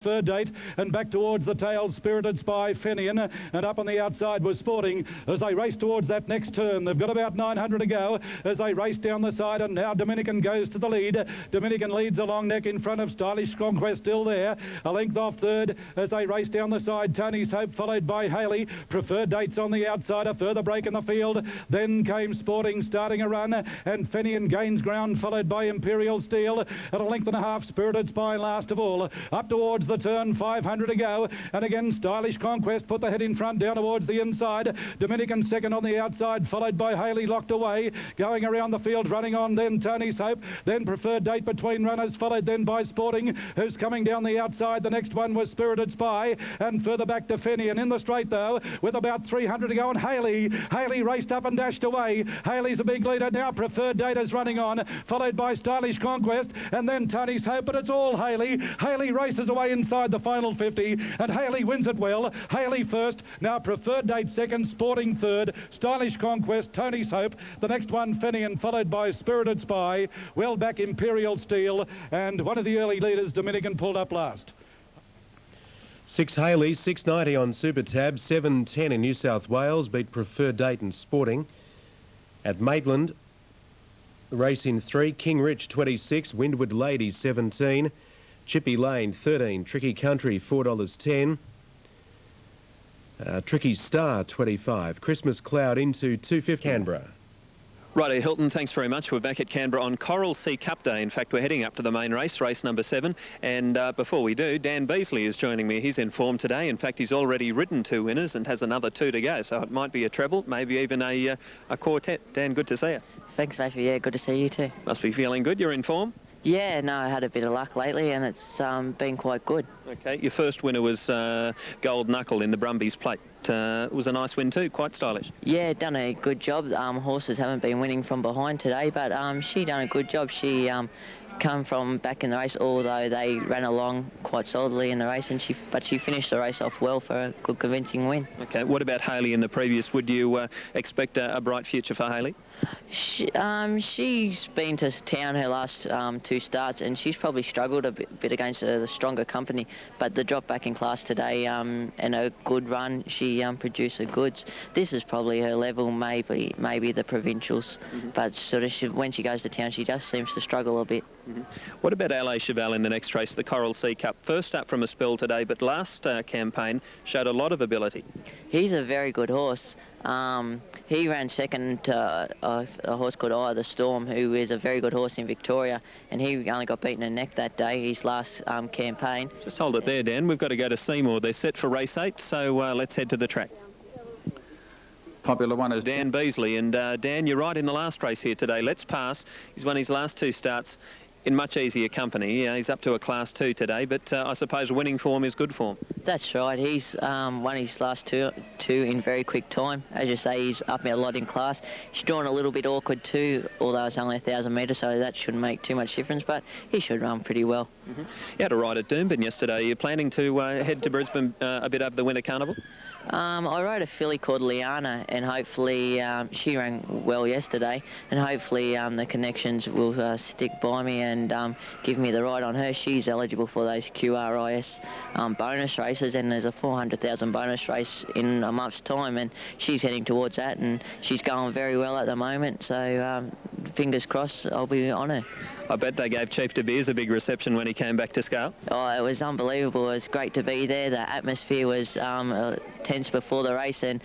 Third date and back towards the tail, Spirited Spy, Fenian, and up on the outside was Sporting as they race towards that next turn. They've got about 900 to go as they race down the side, and now Dominican goes to the lead. Dominican leads a long neck in front of Stylish Conquest, still there, a length off third as they race down the side. Tony's Hope followed by Haley. Preferred Dates on the outside, a further break in the field. Then came Sporting starting a run, and Fenian gains ground followed by Imperial Steel at a length and a half. Spirited Spy last of all, up towards the turn, 500 to go, and again Stylish Conquest put the head in front down towards the inside. Dominican second on the outside, followed by Haley locked away, going around the field, running on, then Tony's Hope, then Preferred Date between runners, followed then by Sporting, who's coming down the outside. The next one was Spirited Spy, and further back to Fenian in the straight though, with about 300 to go, and Haley raced up and dashed away. Haley's a big leader now. Preferred Date is running on, followed by Stylish Conquest, and then Tony's Hope, but it's all Haley. Haley races away inside the final 50, and Haley wins it well. Haley first, now Preferred Date second, Sporting third, Stylish Conquest, Tony's Hope, the next one Fenian, followed by Spirited Spy, well back Imperial Steel, and one of the early leaders, Dominican, pulled up last. 6 Haley, 690 on Super Tab, 710 in New South Wales, beat Preferred Date and Sporting. At Maitland, race in 3, King Rich 26, Windward Lady 17, Chippy Lane 13, Tricky Country $4.10, Tricky Star 25, Christmas Cloud into 250 Canberra. Righto, Hilton, thanks very much. We're back at Canberra on Coral Sea Cup Day. In fact, we're heading up to the main race, race number 7. And before we do, Dan Beasley is joining me. He's in form today. In fact, he's already ridden 2 winners and has another 2 to go. So it might be a treble, maybe even a quartet. Dan, good to see you. Thanks, Matthew. Yeah, good to see you too. Must be feeling good. You're in form? Yeah, no, I had a bit of luck lately and it's been quite good. Okay, your first winner was Gold Knuckle in the Brumbies Plate. It was a nice win too, quite stylish. Yeah, done a good job. Horses haven't been winning from behind today, but she done a good job. She come from back in the race, although they ran along quite solidly in the race, and she finished the race off well for a good convincing win. Okay, what about Haley in the previous? Would you expect a bright future for Haley? She's been to town her last 2 starts, and she's probably struggled a bit against the stronger company, but the drop back in class today and a good run, she produced the goods. This is probably her level, maybe the provincials, but sort of when she goes to town she just seems to struggle a bit. What about LA Cheval in the next race, the Coral Sea Cup? First up from a spell today, but last campaign showed a lot of ability. He's a very good horse. He ran second to a horse called Eye of the Storm, who is a very good horse in Victoria, and he only got beaten in the neck that day, his last campaign. Just hold it there, Dan. We've got to go to Seymour. They're set for race 8, so let's head to the track. Popular one is Dan Beasley, and Dan, you're right in the last race here today. Let's Pass. He's won his last 2 starts in much easier company. He's up to a Class 2 today, but I suppose winning form is good form. That's right. He's won his last two in very quick time. As you say, he's up a lot in class. He's drawn a little bit awkward too, although it's only 1,000 metres, so that shouldn't make too much difference, but he should run pretty well. You had a ride at Doomben yesterday. You're planning to head to Brisbane a bit over the Winter Carnival? I rode a filly called Liana, and hopefully she ran well yesterday, and hopefully the connections will stick by me and give me the ride on her. She's eligible for those QRIS bonus races, and there's a 400,000 bonus race in a month's time, and she's heading towards that, and she's going very well at the moment, so fingers crossed I'll be on her. I bet they gave Chief De Beers a big reception when he came back to scale. Oh, it was unbelievable. It was great to be there. The atmosphere was tense before the race, and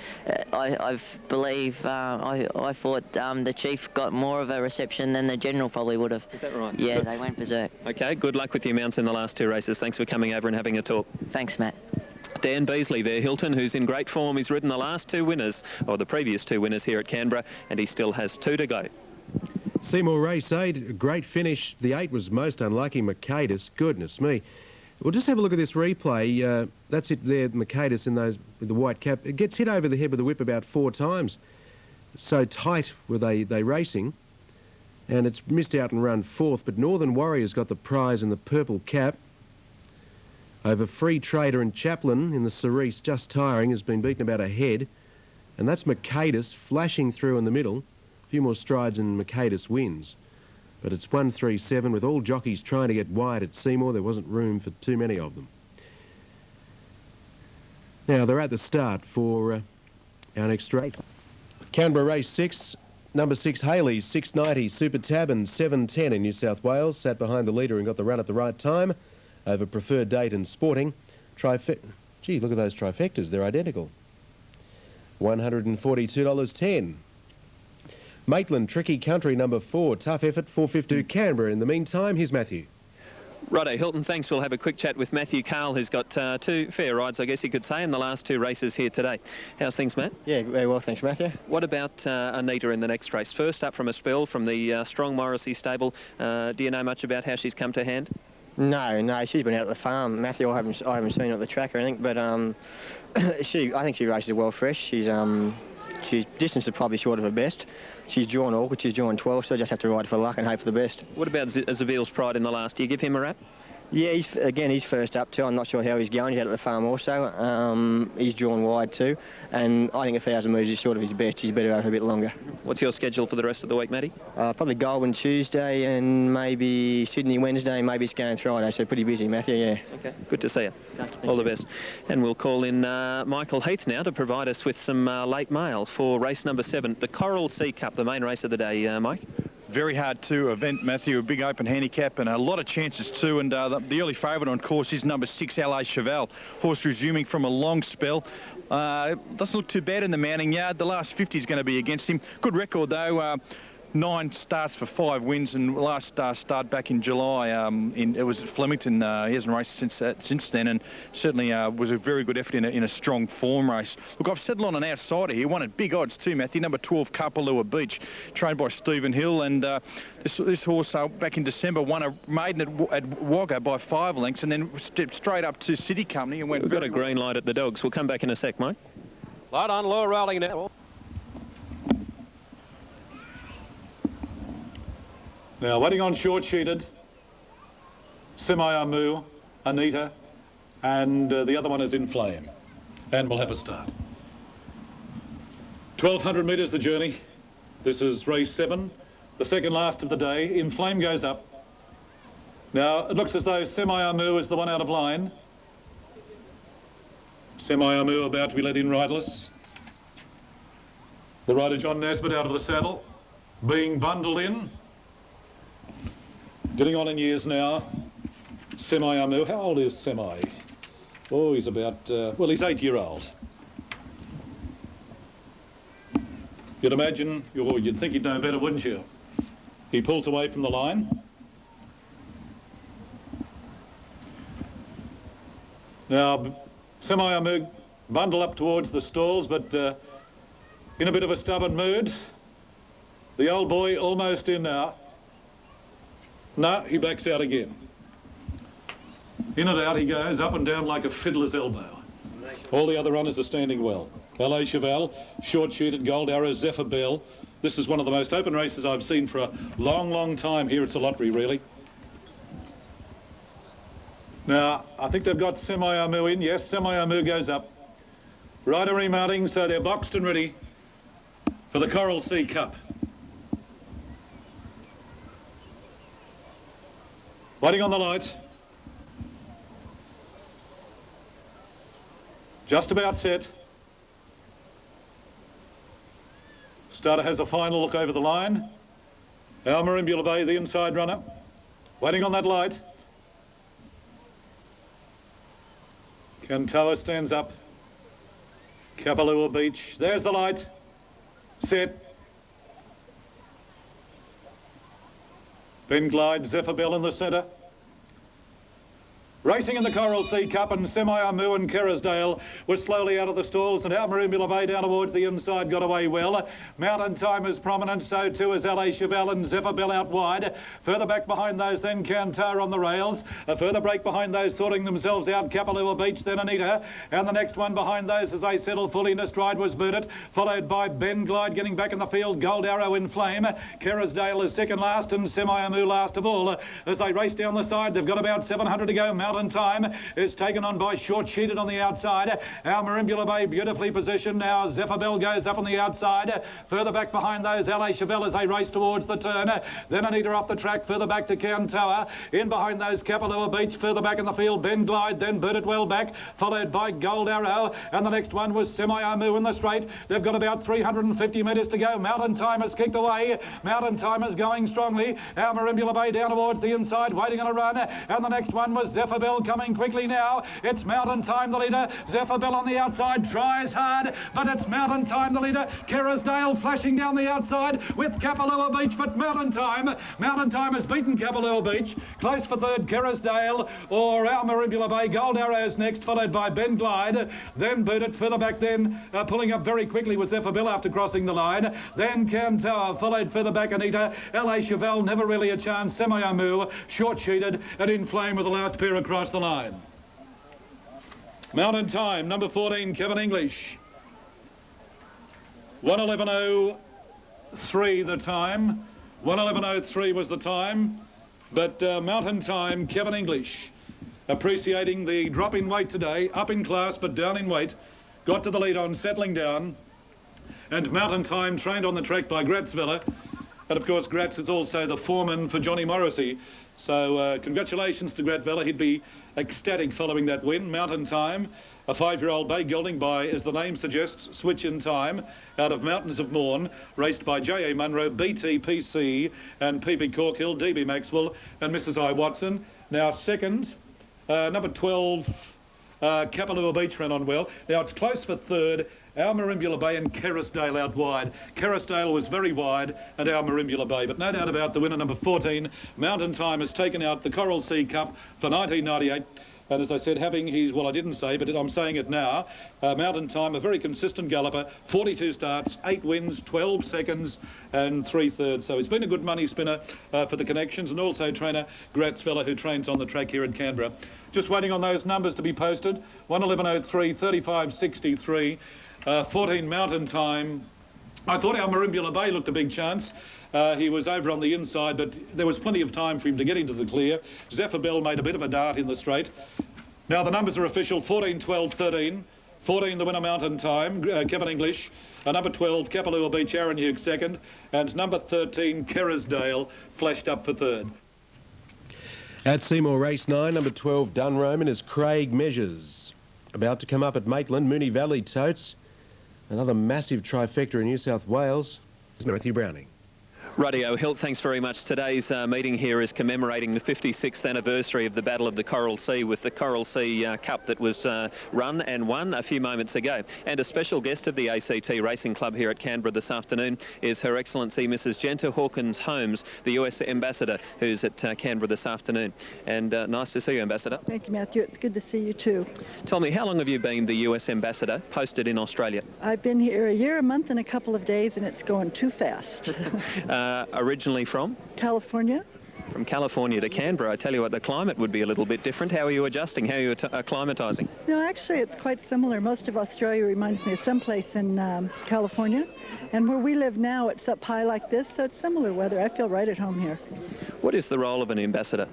I thought the Chief got more of a reception than the General probably would have. Is that right? Yeah, they went berserk. Okay, good luck with your mounts in the last 2 races. Thanks for coming over and having a talk. Thanks, Matt. Dan Beasley there, Hilton, who's in great form. He's ridden the last 2 winners, or the previous 2 winners here at Canberra, and he still has 2 to go. Seymour race 8, a great finish. The 8 was most unlucky, Mercatus. Goodness me. We'll just have a look at this replay. That's it there, Mercatus in those with the white cap. It gets hit over the head with the whip about 4 times. So tight were they racing. And it's missed out and run 4th, but Northern Warrior's got the prize in the purple cap. Over Free Trader and Chaplin in the Cerise, Just Tiring, has been beaten about a head. And that's Mercatus flashing through in the middle. A few more strides and Mercatus wins. But it's 1-3-7 with all jockeys trying to get wide at Seymour. There wasn't room for too many of them. Now, they're at the start for our next race. Canberra race 6, number 6 Haley, 690 Super Tab and 710 in New South Wales. Sat behind the leader and got the run at the right time over preferred date and sporting. Gee, look at those trifectas, they're identical. $142.10. Maitland, Tricky Country, number 4, Tough Effort, 452 Canberra. In the meantime, here's Matthew. Righto, Hilton, thanks. We'll have a quick chat with Matthew Carl, who's got 2 fair rides, I guess you could say, in the last 2 races here today. How's things, Matt? Yeah, very well, thanks, Matthew. What about Anita in the next race? First up from a spell from the Strong Morrissey stable. Do you know much about how she's come to hand? No, she's been out at the farm, Matthew. I haven't seen her at the track or anything, but I think she races well fresh. She's distance is probably short of her best. She's drawn awkward, she's drawn 12, so I just have to ride for luck and hope for the best. What about Zavil's Pride in the last? Do you give him a rap? Yeah, he's first up too. I'm not sure how he's going. He's out at the farm also. He's drawn wide too, and I think 1,000 metres is short of his best. He's better over a bit longer. What's your schedule for the rest of the week, Matty? Probably Goulburn Tuesday and maybe Sydney Wednesday, maybe Scone Friday, so pretty busy, Matthew, yeah. Okay, good to see you. All the best. And we'll call in Michael Heath now to provide us with some late mail for race number 7, the Coral Sea Cup, the main race of the day, Mike. Very hard to event, Matthew. A big open handicap and a lot of chances too. And the early favourite on course is number 6, LA Cheval. Horse resuming from a long spell. Doesn't look too bad in the mounting yard. The last 50 is going to be against him. Good record though. 9 starts for 5 wins, and last start back in July. It was at Flemington. He hasn't raced since then, and certainly was a very good effort in a strong form race. Look, I've settled on an outsider here. Won at big odds too, Matthew. Number 12, Kapalua Beach, trained by Stephen Hill, and this horse back in December won a maiden at Wagga by 5 lengths, and then stepped straight up to City Company and went. We've got a green light at the dogs. We'll come back in a sec, Mike. Light on, lower rolling now. Now, waiting on short-sheeted, Semi-Amu, Anita, and the other one is In Flame. And we'll have a start. 1,200 metres the journey. This is race 7, the second last of the day. In Flame goes up. Now, it looks as though Semi-Amu is the one out of line. Semi-Amu about to be led in riderless. The rider John Nesbitt out of the saddle, being bundled in. Getting on in years now. Semi-Amu, how old is Semi? Oh, he's about, well, he's 8-year-old. You'd imagine, or you'd think he'd know better, wouldn't you? He pulls away from the line. Now, Semi-Amu bundle up towards the stalls, but in a bit of a stubborn mood. The old boy almost in now. No, he backs out again. In and out he goes, up and down like a fiddler's elbow. All the other runners are standing well. LA Cheval, short-sheeted, Gold Arrow, Zephyr Bell. This is one of the most open races I've seen for a long, long time here. It's a lottery, really. Now, I think they've got Semi-Amu in. Yes, Semi-Amu goes up. Rider remounting, so they're boxed and ready for the Coral Sea Cup. Waiting on the light. Just about set. Starter has a final look over the line. Our Marimbula Bay, the inside runner. Waiting on that light. Kantoa stands up. Kapalua Beach. There's the light. Set. Ben Glide, Zephyr Bell in the centre. Racing in the Coral Sea Cup, and Semi-Amu and Kerrisdale were slowly out of the stalls, and our Marimbula Bay down towards the inside got away well. Mountain Time is prominent, so too is LA Cheval and Zephyr Bell out wide. Further back behind those then Kantar on the rails. A further break behind those sorting themselves out, Kapalua Beach, then Anita. And the next one behind those as they settle fully in a stride was Burdett, followed by Ben Glide getting back in the field, Gold Arrow in Flame. Kerrisdale is second last and Semi-Amu last of all. As they race down the side, they've got about 700 to go. Mountain Mountain Time is taken on by Short Sheeted on the outside. Our Marimbula Bay beautifully positioned. Now Zephyr Bell goes up on the outside. Further back behind those, LA Chevelle as they race towards the turn. Then Anita off the track, further back to Cantoa. In behind those, Kapalua Beach, further back in the field, Ben Glide, then Burt Well back, followed by Gold Arrow. And the next one was Semi-Omu in the straight. They've got about 350 metres to go. Mountain Time has kicked away. Mountain Time is going strongly. Our Marimbula Bay down towards the inside, waiting on a run. And the next one was Zephyr Bell coming quickly now. It's Mountain Time, the leader. Zephyr Bell on the outside, tries hard, but it's Mountain Time, the leader. Kerrisdale flashing down the outside with Kapalua Beach, but Mountain Time has beaten Kapalua Beach. Close for third, Kerrisdale or our Marimbula Bay. Gold Arrows next, followed by Ben Glide. Then Boot It further back then, pulling up very quickly was Zephyr Bell after crossing the line. Then Cantoa, followed further back Anita. LA Chevelle, never really a chance. Semi-Omu, Short Sheeted and In Flame with the last pair across the line. Mountain Time, number 14, Kevin English. 1:11:03 the time. 1:11:03 was the time. But Mountain Time, Kevin English, appreciating the drop in weight today, up in class but down in weight, got to the lead on, settling down. And Mountain Time trained on the track by Gratz Villa. And of course Gratz is also the foreman for Johnny Morrissey. So congratulations to Gratz Villa. He'd be ecstatic following that win. Mountain Time, a 5-year-old bay gelding by, as the name suggests, Switch in Time, out of Mountains of Morn, raced by J.A. Munro, BTPC and P.P. Corkhill, D.B. Maxwell and Mrs. I. Watson. Now second, number 12, Kapalua Beach ran on well. Now it's close for third. Our Marimbula Bay and Kerrisdale out wide. Kerrisdale was very wide and our Marimbula Bay. But no doubt about the winner, number 14, Mountain Time, has taken out the Coral Sea Cup for 1998. And as I said, having his, well, I didn't say, but I'm saying it now, Mountain Time, a very consistent galloper, 42 starts, 8 wins, 12 seconds and 3/3. So he's been a good money spinner for the connections, and also trainer Gratz Villa, who trains on the track here in Canberra. Just waiting on those numbers to be posted. 1:11:03, 35.63. 14 Mountain Time. I thought our Marimbula Bay looked a big chance. He was over on the inside, but there was plenty of time for him to get into the clear. Zephyr Bell made a bit of a dart in the straight. Now the numbers are official: 14, 12, 13. 14 the winner, Mountain Time, Kevin English. Number 12, Kapalua Beach, Aaron Hughes second. And number 13, Kerrisdale, flashed up for third. At Seymour Race 9, number 12, Dun Roman, is Craig Measures. About to come up at Maitland, Moonee Valley Totes. Another massive trifecta in New South Wales. It's Matthew Browning. Radio Hilt, thanks very much. Today's meeting here is commemorating the 56th anniversary of the Battle of the Coral Sea, with the Coral Sea Cup that was run and won a few moments ago. And a special guest of the ACT Racing Club here at Canberra this afternoon is Her Excellency Mrs. Jenta Hawkins-Holmes, the US Ambassador, who's at Canberra this afternoon. And nice to see you, Ambassador. Thank you, Matthew. It's good to see you too. Tell me, how long have you been the US Ambassador posted in Australia? I've been here a year, a month and a couple of days, and it's going too fast. Originally from? California. From California to Canberra. I tell you what, the climate would be a little bit different. How are you adjusting? How are you acclimatising? No, actually, it's quite similar. Most of Australia reminds me of someplace in California. And where we live now, it's up high like this, so it's similar weather. I feel right at home here. What is the role of an ambassador?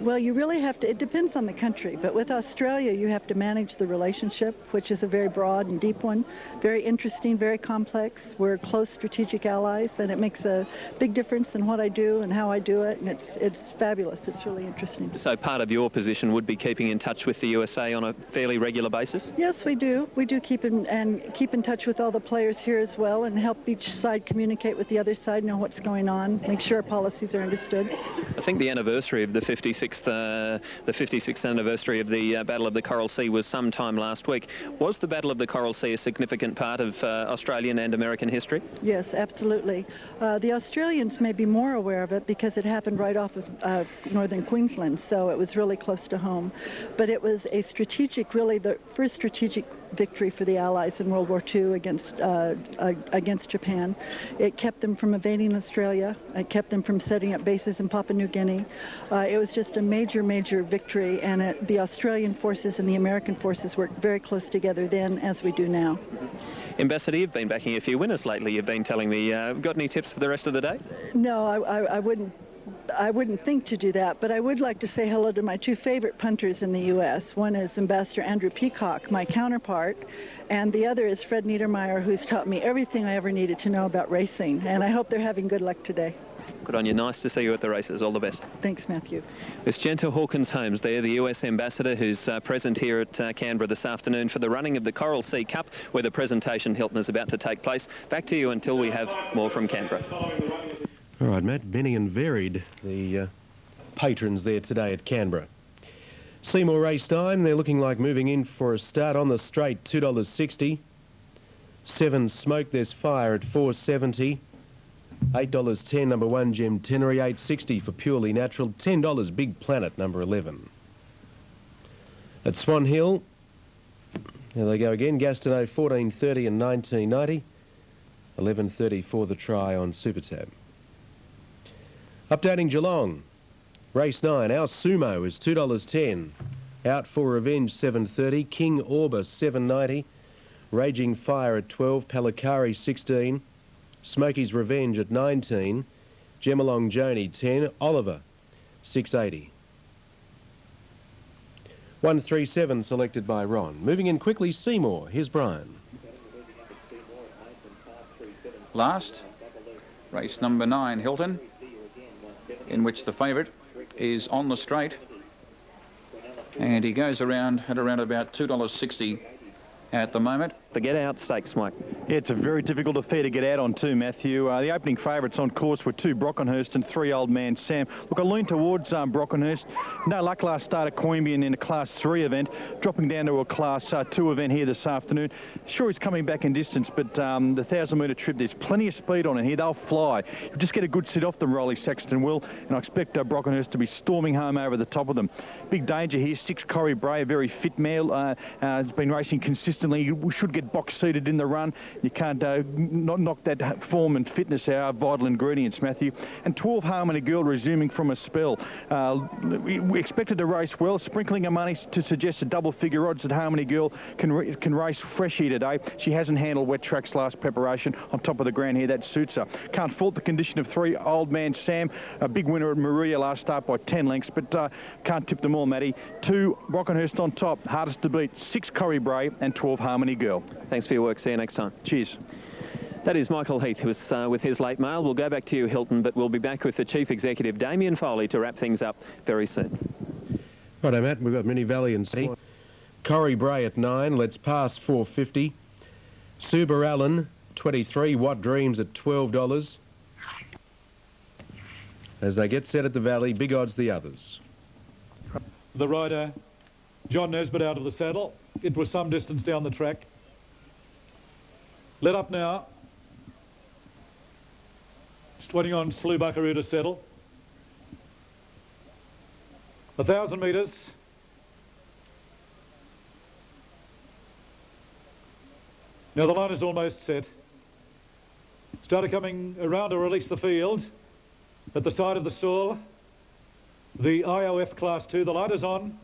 Well, you really have to, it depends on the country, but with Australia you have to manage the relationship, which is a very broad and deep one, very interesting, very complex. We're close strategic allies, and it makes a big difference in what I do and how I do it, and it's fabulous. It's really interesting. So part of your position would be keeping in touch with the USA on a fairly regular basis? Yes, we do. We do keep in touch with all the players here as well, and help each side communicate with the other side, know what's going on, make sure our policies are understood. I think the anniversary of the 56th anniversary of the Battle of the Coral Sea was sometime last week. Was the Battle of the Coral Sea a significant part of Australian and American history? Yes, absolutely. The Australians may be more aware of it because it happened right off of northern Queensland, so it was really close to home. But it was a strategic, really the first strategic victory for the Allies in World War II against Japan. It kept them from invading Australia. It kept them from setting up bases in Papua New Guinea. It was just a major, major victory, and the Australian forces and the American forces worked very close together then, as we do now. Ambassador, you've been backing a few winners lately. You've been telling me. Got any tips for the rest of the day? No, I wouldn't. I wouldn't think to do that, but I would like to say hello to my two favorite punters in the U.S. One is Ambassador Andrew Peacock, my counterpart, and the other is Fred Niedermeyer, who's taught me everything I ever needed to know about racing, and I hope they're having good luck today. Good on you. Nice to see you at the races. All the best. Thanks, Matthew. It's Genta Hawkins-Holmes there, the US ambassador, who's present here at Canberra this afternoon for the running of the Coral Sea Cup, where the presentation, Hilton, is about to take place. Back to you until we have more from Canberra. All right, Matt, many and varied the patrons there today at Canberra. Seymour Race 9, they're looking like moving in for a start on the straight, $2.60. 7 Smoke, there's Fire at $4.70. $8.10, number 1, Gem Tenery, $8.60 for Purely Natural, $10, Big Planet, number 11. At Swan Hill, there they go again, Gastineau, $14.30 and $19.90. $11.30 for the try on Super Tab. Updating Geelong, race 9, Our Sumo is $2.10. Out for Revenge, $7.30. King Orba, $7.90. Raging Fire at $12. Palakari, $16. Smokey's Revenge at $19. Gemalong Joni, $10. Oliver, $6.80. 137 selected by Ron. Moving in quickly, Seymour. Here's Brian. Last, race number 9, Hilton, in which the favourite is on the straight, and he goes around at around about $2.60 at the moment. The Get Out Stakes, Mike. Yeah, it's a very difficult affair to get out on too, Matthew. The opening favourites on course were 2 Brockenhurst and 3 Old Man Sam. Look, I leaned towards Brockenhurst. No luck last start at Queanbeyan in a Class 3 event, dropping down to a Class 2 event here this afternoon. Sure, he's coming back in distance, but the 1,000-metre trip, there's plenty of speed on it here. They'll fly. You'll just get a good sit off them, Rolly Sexton will, and I expect Brockenhurst to be storming home over the top of them. Big danger here, 6 Corrie Bray, a very fit male. Has been racing consistently. We should get box seated in the run. You can't not knock that form and fitness, our vital ingredients, Matthew. And 12 Harmony Girl resuming from a spell. We expected to race well, sprinkling of money to suggest a double-figure odds that Harmony Girl can race fresh here today. She hasn't handled wet tracks last preparation on top of the ground here. That suits her. Can't fault the condition of 3 Old Man Sam, a big winner at Maria last start by 10 lengths, but can't tip them all, Matty. 2 Brockenhurst on top, hardest to beat. 6 Corrie Bray and 12 Harmony Girl. Thanks for your work. See you next time. Cheers. That is Michael Heath, who was with his late mail. We'll go back to you, Hilton, but we'll be back with the Chief Executive, Damien Foley, to wrap things up very soon. Righto, Matt, we've got Mini Valley and City. Corrie Bray at 9, Let's Pass $4.50. Suber Allen, 23, What Dreams at $12. As they get set at the Valley, big odds the others. The rider, John Nesbitt, out of the saddle. It was some distance down the track. Let up now. Just waiting on Slew Buckaroo to settle. 1,000 metres. Now the line is almost set. Started coming around to release the field. At the side of the stall, the IOF Class 2, the light is on.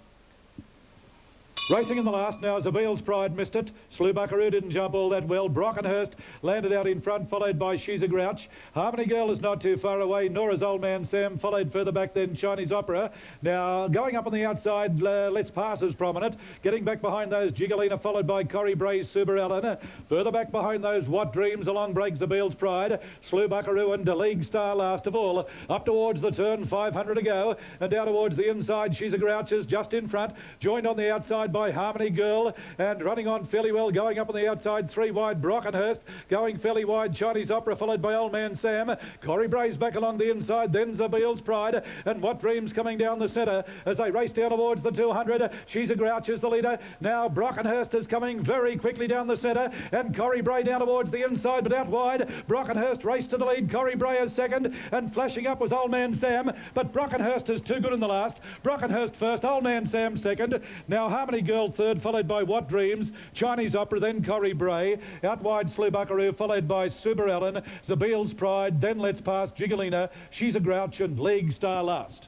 Racing in the last now, Zabeel's Pride missed it. Slew Buckaroo didn't jump all that well. Brockenhurst landed out in front, followed by She's a Grouch. Harmony Girl is not too far away, nor is Old Man Sam, followed further back then Chinese Opera. Now, going up on the outside, Let's Pass is prominent. Getting back behind those, Jiggalina, followed by Corrie Bray, Suber Allen. Further back behind those, What Dreams, along breaks Zabeel's Pride. Slew Buckaroo and League Star last of all. Up towards the turn, 500 to go. And down towards the inside, She's a Grouch is just in front. Joined on the outside by Harmony Girl, and running on fairly well, going up on the outside, 3 wide, Brockenhurst, going fairly wide, Chinese Opera, followed by Old Man Sam. Corrie Bray's back along the inside, then Zabeel's Pride, and What Dreams coming down the centre as they race down towards the 200. She's a Grouch is the leader. Now Brockenhurst is coming very quickly down the centre, and Corrie Bray down towards the inside, but out wide. Brockenhurst raced to the lead, Corrie Bray is second, and flashing up was Old Man Sam, but Brockenhurst is too good in the last. Brockenhurst first, Old Man Sam second. Now Harmony Girl third, followed by What Dreams, Chinese Opera, then Corrie Bray. Out wide, Slew Buckaroo, followed by Suber Allen, Zabeel's Pride, then Let's Pass, Jiggalina, She's a Grouch, and League Star last.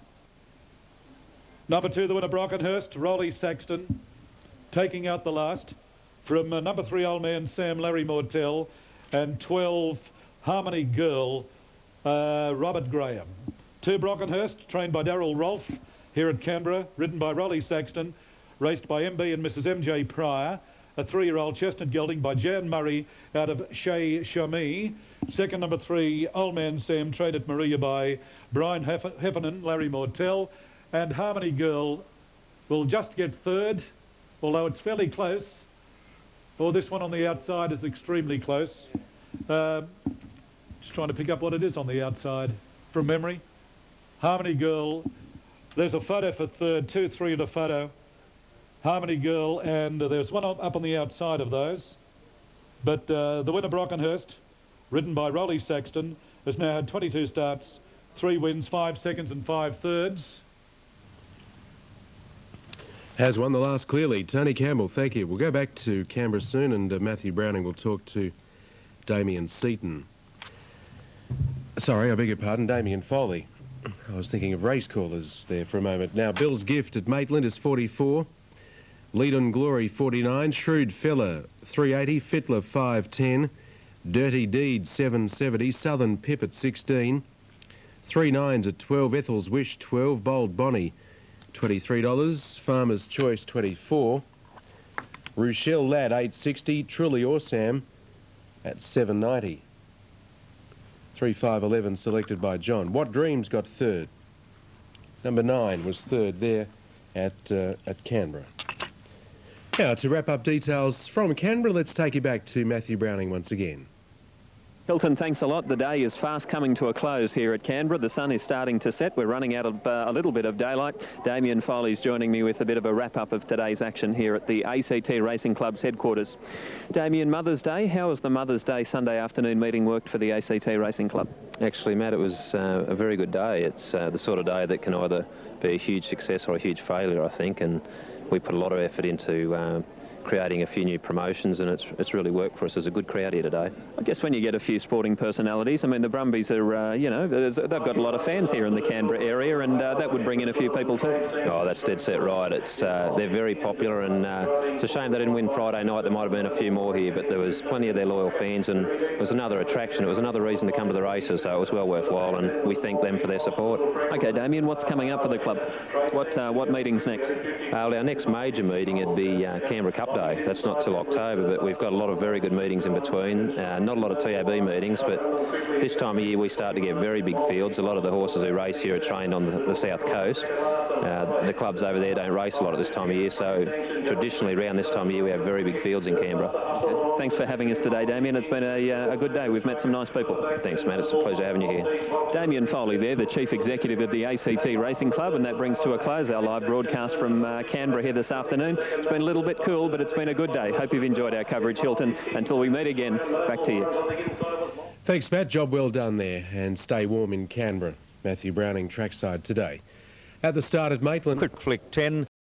Number 2, the winner, Brockenhurst, Rolly Saxton, taking out the last. From number 3, Old Man Sam, Larry Mortel, and 12, Harmony Girl, Robert Graham. 2 Brockenhurst, trained by Darryl Rolfe here at Canberra, ridden by Rolly Saxton, raced by MB and Mrs MJ Pryor. A 3-year-old chestnut gelding by Jan Murray out of Chez Chami. Second, number 3, Old Man Sam, trained at Maria by Brian Heffernan, Larry Mortel. And Harmony Girl will just get third, although it's fairly close. Or this one on the outside is extremely close. Just trying to pick up what it is on the outside from memory. Harmony Girl, there's a photo for third, 2, 3 in a photo. Harmony Girl, and there's one up on the outside of those. But the winner, Brockenhurst, ridden by Rolly Saxton, has now had 22 starts, 3 wins, 5 seconds and 5 thirds. Has won the last clearly. Tony Campbell, thank you. We'll go back to Canberra soon, and Matthew Browning will talk to Damien Seaton. Sorry, I beg your pardon, Damien Foley. I was thinking of race callers there for a moment. Now, Bill's Gift at Maitland is 44. Lead on Glory 49, Shrewd Fella 380, Fittler 510, Dirty Deed 770, Southern Pip at 16, 3 9s at 12, Ethel's Wish 12, Bold Bonnie $23, Farmer's Choice 24, Rochelle Lad 860, Truly Awesome at 790. 3-5-11 selected by John. What Dreams got third? Number 9 was third there at Canberra. Now, to wrap up details from Canberra, let's take you back to Matthew Browning once again. Hilton, thanks a lot. The day is fast coming to a close here at Canberra. The sun is starting to set. We're running out of a little bit of daylight. Damien Foley's joining me with a bit of a wrap-up of today's action here at the ACT Racing Club's headquarters. Damien, Mother's Day. How has the Mother's Day Sunday afternoon meeting worked for the ACT Racing Club? Actually, Matt, it was a very good day. It's the sort of day that can either be a huge success or a huge failure, I think, and we put a lot of effort into creating a few new promotions, and it's really worked for us. There's a good crowd here today. I guess when you get a few sporting personalities, I mean, the Brumbies are, you know, they've got a lot of fans here in the Canberra area, and that would bring in a few people too. Oh, that's dead set right. It's they're very popular, and it's a shame they didn't win Friday night. There might have been a few more here, but there was plenty of their loyal fans, and it was another attraction. It was another reason to come to the races, so it was well worthwhile, and we thank them for their support. Okay, Damien, what's coming up for the club? What meetings next? Well, our next major meeting would be Canberra Cup Day. That's not till October, but we've got a lot of very good meetings in between. Not a lot of TAB meetings, but this time of year we start to get very big fields. A lot of the horses who race here are trained on the south coast. The clubs over there don't race a lot at this time of year, so traditionally around this time of year we have very big fields in Canberra. Okay. Thanks for having us today, Damien. It's been a good day. We've met some nice people. Thanks, Matt. It's a pleasure having you here. Damien Foley there, the Chief Executive of the ACT Racing Club, and that brings to a close our live broadcast from Canberra here this afternoon. It's been a little bit cool, but it's been a good day. Hope you've enjoyed our coverage, Hilton. Until we meet again, back to you. Thanks, Matt. Job well done there, and stay warm in Canberra. Matthew Browning trackside today. At the start at Maitland. Quick Flick 10.